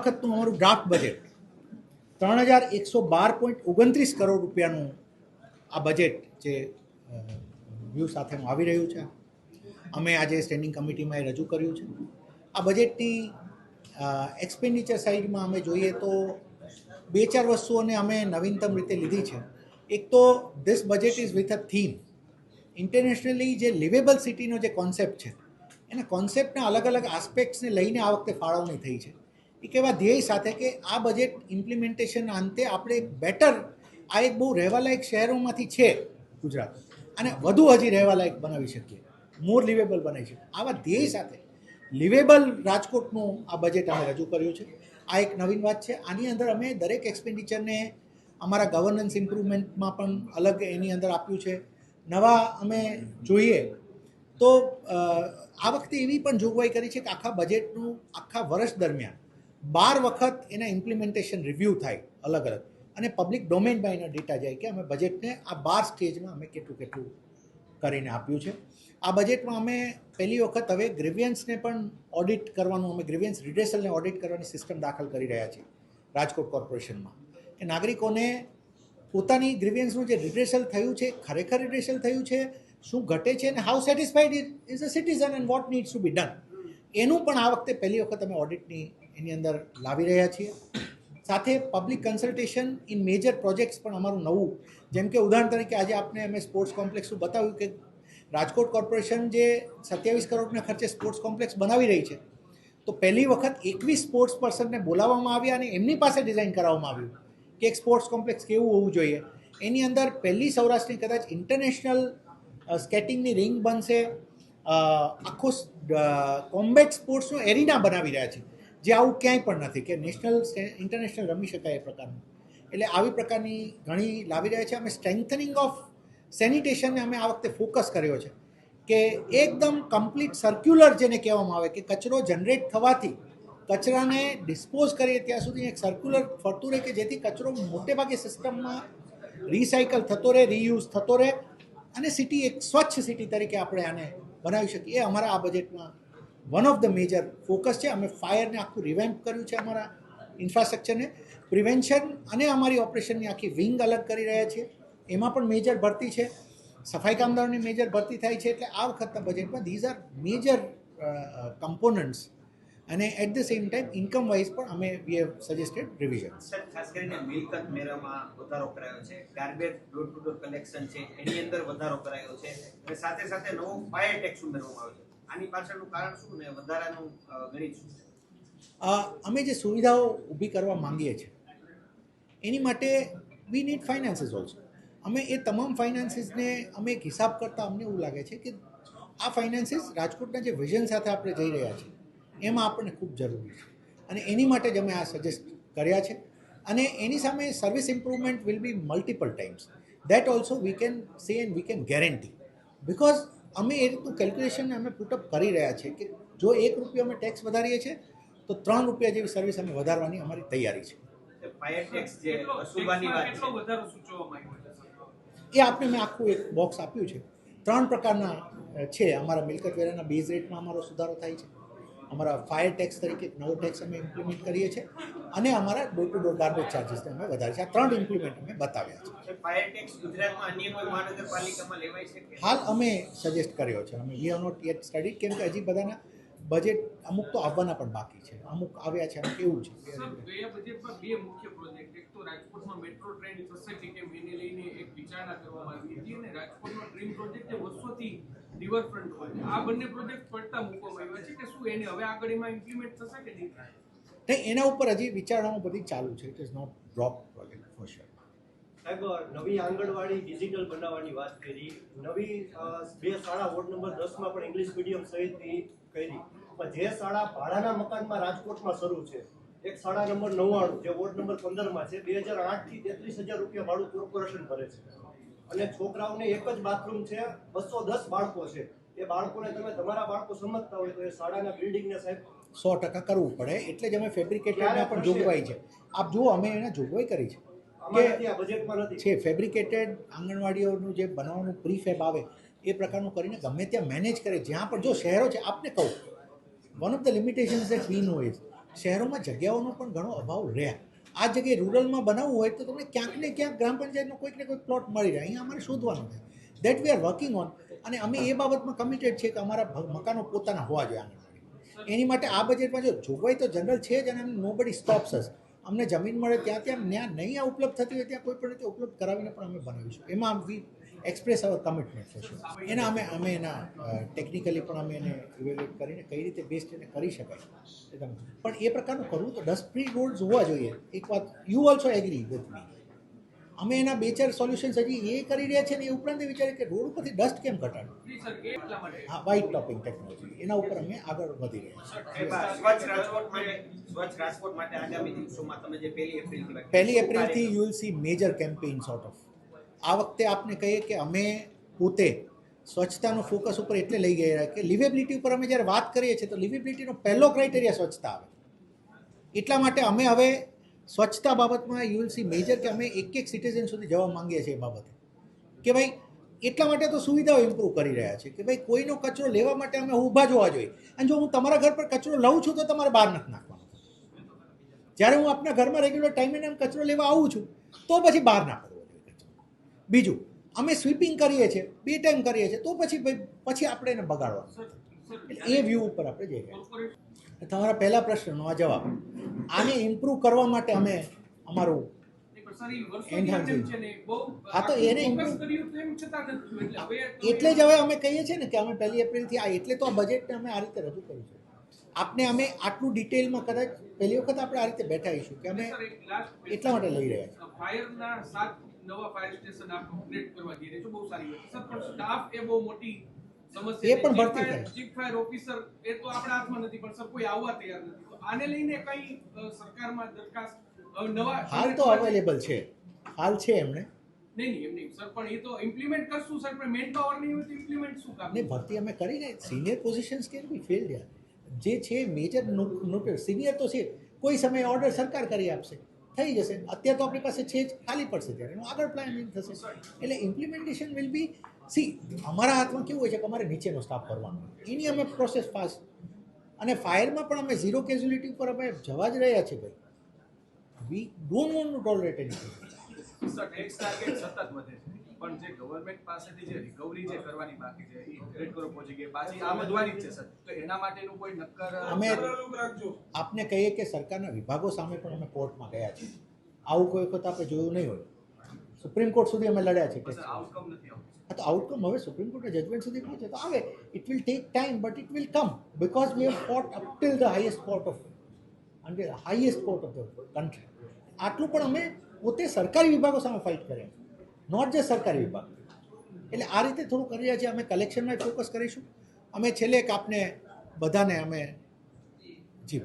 વખતનું અમારું draft budget 3112.29 crore રૂપિયાનું આ બજેટ જે વ્યૂ સાથેનું આવી રહ્યું છે. અમે આજે સ્ટેન્ડિંગ કમિટીમાં એ રજૂ કર્યું છે. આ બજેટની એક્સપેન્ડિચર સાઇડમાં અમે જોઈએ તો બે ચાર વસ્તુઓને અમે નવીનતમ રીતે લીધી છે. એક તો this budget is with a theme. Internationally જે લિવેબલ સિટીનો જે કોન્સેપ્ટ છે એના કોન્સેપ્ટના અલગ અલગ આસ્પેક્ટ્સને લઈને આ વખતે ફાળવણી થઈ છે. એક એવા ધ્યેય સાથે કે આ બજેટ ઇમ્પ્લિમેન્ટેશનના અંતે આપણે એક બેટર, આ એક બહુ રહેવાલાયક શહેરોમાંથી છે ગુજરાત, અને વધુ હજી રહેવાલાયક બનાવી શકીએ, મોર લિવેબલ બનાવી શકીએ. આવા ધ્યેય સાથે લિવેબલ રાજકોટનું આ બજેટ અમે રજૂ કર્યું છે. આ એક નવીન વાત છે. આની અંદર અમે દરેક એક્સપેન્ડિચરને અમારા ગવર્નન્સ ઇમ્પ્રુવમેન્ટમાં પણ અલગ એની અંદર આપ્યું છે. નવા અમે જોઈએ તો આ વખતે એવી પણ જોગવાઈ કરી છે કે આખા બજેટનું આખા વર્ષ દરમિયાન 12 વખત એના ઇમ્પ્લિમેન્ટેશન રિવ્યૂ થાય અલગ અલગ, અને પબ્લિક ડોમેનમાં એના ડેટા જાય કે અમે બજેટને આ 12 સ્ટેજમાં અમે કેટલું કરીને આપ્યું છે. આ બજેટમાં અમે પહેલી વખત હવે ગ્રીવિયન્સને પણ ઓડિટ કરવાનું, અમે ગ્રીવિયન્સ રિડ્રેસલને ઓડિટ કરવાની સિસ્ટમ દાખલ કરી રહ્યા છીએ રાજકોટ કોર્પોરેશનમાં, કે નાગરિકોને પોતાની ગ્રીવિયન્સનું જે રિડ્રેસલ થયું છે ખરેખર રિડ્રેસલ થયું છે, શું ઘટે છે, અને how satisfied is a citizen and what needs two B done, એનું પણ આ વખતે પહેલી વખત અમે ઓડિટની એની અંદર લાવી રહ્યા છીએ. સાથે public consultation in major projects પણ અમારું નવું, જેમ કે ઉદાહરણ તરીકે આજે આપણે અમે સ્પોર્ટ્સ કોમ્પ્લેક્સનું બતાવ્યું કે રાજકોટ કોર્પોરેશન જે 27 કરોડના ખર્ચે સ્પોર્ટ્સ કોમ્પ્લેક્સ બનાવી રહી છે, તો પહેલી વખત 21 સ્પોર્ટ્સ પર્સનને બોલાવવામાં આવ્યા અને એમની પાસે ડિઝાઇન કરાવવામાં આવ્યું કે એક સ્પોર્ટ્સ કોમ્પ્લેક્સ કેવું હોવું જોઈએ. એની અંદર પહેલી સૌરાષ્ટ્રની કદાચ ઇન્ટરનેશનલ સ્કેટિંગની રિંગ બનશે, આખું કોમ્બેટ સ્પોર્ટ્સનું એરિના બનાવી રહ્યા છે જે આવું ક્યાંય પણ નથી કે નેશનલ ઇન્ટરનેશનલ રમી શકાય એ પ્રકારનું. એટલે આવી પ્રકારની ઘણી લાવી રહ્યા છે. અમે સ્ટ્રેન્થનિંગ ઓફ સેનિટેશનને અમે આ વખતે ફોકસ કર્યો છે કે એકદમ કમ્પ્લીટ સર્ક્યુલર જેને કહેવામાં આવે કે કચરો જનરેટ થવાથી કચરાને ડિસ્પોઝ કરીએ ત્યાં સુધી એક સર્ક્યુલર ફરતું રહે કે જેથી કચરો મોટેભાગે સિસ્ટમમાં રિસાયકલ થતો રહે, રીયુઝ થતો રહે, અને સિટી એક સ્વચ્છ સિટી તરીકે આપણે આને બનાવી શકીએ. એ અમારા આ બજેટમાં one of the major focus છે. અમે ફાયરને આખું રિવેમ્પ કર્યું છે, અમારા ઇન્ફ્રાસ્ટ્રક્ચરને, પ્રિવેન્શન અને અમારી ઓપરેશનની આખી વિંગ અલગ કરી રહ્યા છીએ. એમાં પણ મેજર ભરતી છે, સફાઈ કામદારોની મેજર ભરતી થાય છે. એટલે આ વખતના બજેટમાં ધીઝ આર મેજર કમ્પોનન્ટ્સ, અને at the same time income wise પણ અમે વી હેવ સજેસ્ટેડ રિવિઝન્સ. ખાસ કરીને મિલકત વેરામાં વધારો કરાયો છે, garbage door to door collection છે એની અંદર વધારો કરાયો છે, અને સાથે સાથે નવો ફાયર ટેક્સ ઉમેરવામાં આવ્યો છે. આની પાછળનું કારણ શું ને વધારાનું ગણિત શું? અમે જે સુવિધાઓ ઊભી કરવા માંગીએ છીએ એની માટે વી નીડ ફાઇનાન્સીસ ઓલ્સો. અમે એ તમામ ફાઇનાન્સીસને અમે એક હિસાબ કરતાં અમને એવું લાગે છે કે આ ફાઇનાન્સીસ રાજકોટના જે વિઝન સાથે આપણે જઈ રહ્યા છીએ એમાં આપણને ખૂબ જરૂરી છે, અને એની માટે જ અમે આ સજેસ્ટ કર્યા છે. અને એની સામે service improvement will be multiple times. That also we can say and we can guarantee, because અમે એ રીતનું કેલ્ક્યુલેશન અમે પુટઅપ કરી રહ્યા છીએ કે જો ₹1 અમે ટેક્સ વધારીએ છીએ તો ₹3 જેવી સર્વિસ અમે વધારવાની અમારી તૈયારી છે. ફાયર ટેક્સ જે વસૂલવાની વાત છે એ આપણે મેં આખું એક બોક્સ આપ્યું છે. 3 પ્રકારના છે. અમારા મિલકત વેરાના બેઝ રેટમાં અમારો સુધારો થાય છે, અમારા ફાયર ટેક્સ તરીકે એક નવો ટેક્સ અમે ઇમ્પ્લિમેન્ટ કરીએ છીએ, અને અમારા ડોર ટુ ડોર ગાર્બેજ ચાર્જીસને અમે વધારે છે. આ 3 ઇમ્પ્લિમેન્ટ અમે બતાવ્યા છે. ફાયર ટેક્સ ગુજરાતમાં અન્ય કોઈ મહાનગરપાલિકામાં લેવાય છે કે હાલ અમે સજેસ્ટ કર્યો છે. અમે we have not yet studied, કેમ કે હજી બધાના બજેટ અમુક તો આવવાના પણ બાકી છે, અમુક આવ્યા છે. કેવું છે સર, ગયા બજેટમાં બે મુખ્ય પ્રોજેક્ટ, એક તો રાજકોટમાં મેટ્રો ટ્રેન થશે કે કેમ એને લઈને એક વિચારણા કરવામાં આવી હતી, અને રાજકોટનો ડ્રીમ પ્રોજેક્ટ જે વર્ષોથી રિવરફ્રન્ટ હોય, આ બંને પ્રોજેક્ટ પડતા મૂકવામાં આવ્યા છે કે શું એને હવે આગળ એમાં ઇમ્પ્લિમેન્ટ થશે કે નહીં? એના ઉપર હજી વિચારણાઓ બધી ચાલુ છે. It is not drop project for sure. સાહેબ, નવી આંગણવાડી ડિજિટલ બનાવવાની વાત કરી, નવી 2 શાળા વોર્ડ નંબર 10માં પણ ઇંગ્લિશ મીડિયમ સહિતની કરી, પણ જે શાળા ભાડાના મકાનમાં રાજકોટમાં શરૂ છે, એક શાળા નંબર 99 જે વોર્ડ નંબર 15માં છે, 2008થી ₹33,000 ભાડું કોર્પોરેશન ભરે છે, અને છોકરાઓને એક જ બાથરૂમ છે, 210 બાળકો છે. એ બાળકોને તમે તમારા બાળકો સમજતા હોય તો એ શાળાના બિલ્ડિંગને સાહેબ 100% કરવું પડે. એટલે જ અમે ફેબ્રિકેટેડમાં પણ જોગવાઈ છે. આપ જુઓ, અમે એને જોગવાઈ કરી છે છે ફેબ્રિકેટેડ આંગણવાડીઓનું જે બનાવવાનું પ્રીફેબ આવે એ પ્રકારનું કરીને ગમે ત્યાં મેનેજ કરે. જ્યાં પણ જો શહેરો છે, આપને કહું, one of the limitations that we know is શહેરોમાં જગ્યાઓનો પણ ઘણો અભાવ રહ્યા. આ જગ્યાએ રૂરલમાં બનાવવું હોય તો તમને ક્યાંક ને ક્યાંક ગ્રામ પંચાયતનો કોઈક ને કોઈક પ્લોટ મળી રહે. અહીંયા અમારે શોધવાનું છે. That we are working on. અને અમે એ બાબતમાં કમિટેડ છે કે અમારા મકાનો પોતાના હોવા જોઈએ આંગણવાડી. એની માટે આ બજેટમાં જો જોગવાઈ તો જનરલ છે જ, અને નો બડી સ્ટોપ્સ અસ. અમને જમીન મળે ત્યાં નહીં આ ઉપલબ્ધ થતી હોય ત્યાં કોઈ પણ રીતે ઉપલબ્ધ કરાવીને પણ અમે બનાવીશું. એમાં વી એક્સપ્રેસ અવર કમિટમેન્ટ થશે. એના અમે એના ટેકનિકલી પણ અમે એને ઇવેલ્યુએટ કરીને કઈ રીતે બેસ્ટ એને કરી શકાય પણ એ પ્રકારનું કરવું તો ડસ્ટ ફ્રી રોડ્સ હોવા જોઈએ. એક વાત you also agree with me. અમે એના 2-4 સોલ્યુશન્સ હજી એ કરી રહ્યા છે ને એ ઉપરાંત એ વિચારે કે રોડ ઉપરથી ડસ્ટ કેમ ઘટાડવું. હા, વ્હાઇટ ટોપિંગ ટેકનોલોજી એના ઉપર અમે આગળ વધી રહ્યા સ્વચ્છ રાજકોટ માટે આગામી દિવસોમાં તમે જે 1 એપ્રિલથી છીએ. 1 એપ્રિલથી you will see major campaign sort of. આ વખતે આપને કહીએ કે અમે પોતે સ્વચ્છતાનો ફોકસ ઉપર એટલે લઈ ગયા કે લિવેબિલિટી ઉપર અમે જ્યારે વાત કરીએ છીએ તો લિવેબિલિટીનો પહેલો ક્રાઇટેરિયા સ્વચ્છતા આવે. એટલા માટે અમે હવે સ્વચ્છતા બાબતમાં યુ વિલ સી મેજર કે અમે એક સિટીઝન સુધી જવા માંગીએ છીએ એ બાબતે કે ભાઈ એટલા માટે તો સુવિધાઓ ઇમ્પ્રૂવ કરી રહ્યા છે કે ભાઈ કોઈનો કચરો લેવા માટે અમે ઊભા જોવા જોઈએ. અને જો હું તમારા ઘર પર કચરો લઉં છું તો તમારે બહાર નથી નાખવાનો. જ્યારે હું આપણા ઘરમાં રેગ્યુલર ટાઈમે કચરો લેવા આવું છું તો પછી બહાર ના પડવો જોઈએ કચરો. બીજું અમે સ્વીપિંગ કરીએ છીએ 2 ટાઈમ કરીએ છીએ તો પછી આપણે એને બગાડવાનું. એટલે એ વ્યૂ ઉપર આપણે જઈ રહ્યા છીએ. તમારા પહેલા પ્રશ્નનો આ જવાબ. આને ઇમ્પ્રૂવ કરવા માટે અમે અમારું હા તો એને એટલે જ હવે અમે કહીએ છીએ ને કે અમે 1 એપ્રિલથી એટલે તો આ બજેટને અમે આ રીતે રજૂ કર્યું છે. આપને અમે આટલું ડિટેલમાં કદાચ પહેલી વખત આપણે આ રીતે બેઠા આવીશું કે અમે એટલા માટે લઈ રહ્યા છીએ. ફાયરના 7 નવા ફાયર સ્ટેશન આપ અપગ્રેડ કરવા જઈ રહ્યા છો, બહુ સારી વાત. સર, પણ સ્ટાફ એ બહુ મોટી સમસ્યા એ પણ ભરતી થાય. ચીફ ફાયર ઓફિસર એ તો આપણા હાથમાં નથી, પણ સર કોઈ આવવા તૈયાર નથી. તો આને લઈને કઈ સરકારમાં દરખાસ્ત નવા હાલ તો અવેલેબલ છે. હાલ છે એમણે નહીં સર, પણ એ તો ઇમ્પ્લિમેન્ટ કરશું સર, પણ મેન પાવર નહીં હોય તો ઇમ્પ્લિમેન્ટ શું કામ? ને ભરતી અમે કરીને senior positions can be field યાર. જે છે મેજર નોટિસ સિનિયર તો છે, કોઈ સમયે ઓર્ડર સરકાર કરી આપશે, થઈ જશે. અત્યારે તો આપણી પાસે છે જ, ખાલી પડશે ત્યારે એનું આગળ પ્લાનિંગ થશે. એટલે ઇમ્પ્લિમેન્ટેશન વિલ બી અમારા હાથમાં કેવું હોય છે કે અમારે નીચેનો સ્ટાફ કરવાનો, એની અમે પ્રોસેસ ફાસ્ટ. અને ફાયરમાં પણ અમે 0 કેઝ્યુલિટી ઉપર અમે જવા જ રહ્યા છીએ ભાઈ. We don't want to tolerate anything. Sir, tax target સતત વધે છે, પણ જે ગવર્નમેન્ટ પાસેથી જે રિકવરી જે કરવાની બાકી છે એ રેડ કરો પહોંચી ગઈ પાછી આ વધવાની જ છે સર. તો એના માટેનું કોઈ નક્કર અમે આપને કહીએ કે સરકારના વિભાગો સામે પણ અમે કોર્ટમાં ગયા છીએ. આવું કોઈ વખત આપણે જોયું નહીં હોય. સુપ્રીમ કોર્ટ સુધી અમે લડ્યા છે. આઉટકમ નથી આવતું. તો આઉટકમ હવે સુપ્રીમ કોર્ટના જજમેન્ટ સુધી પહોંચે તો આવે. It will take time but it will come because we have fought up till the highest court of the country. આટલું પણ અમે પોતે સરકારી વિભાગો સામે ફાઇટ કર્યા, નોટ જસ્ટ સરકારી વિભાગ. એટલે આ રીતે થોડું કરી રહ્યા છીએ. અમે કલેક્શનમાં ફોકસ કરીશું. અમે છેલ્લે એક આપને બધાને અમે જી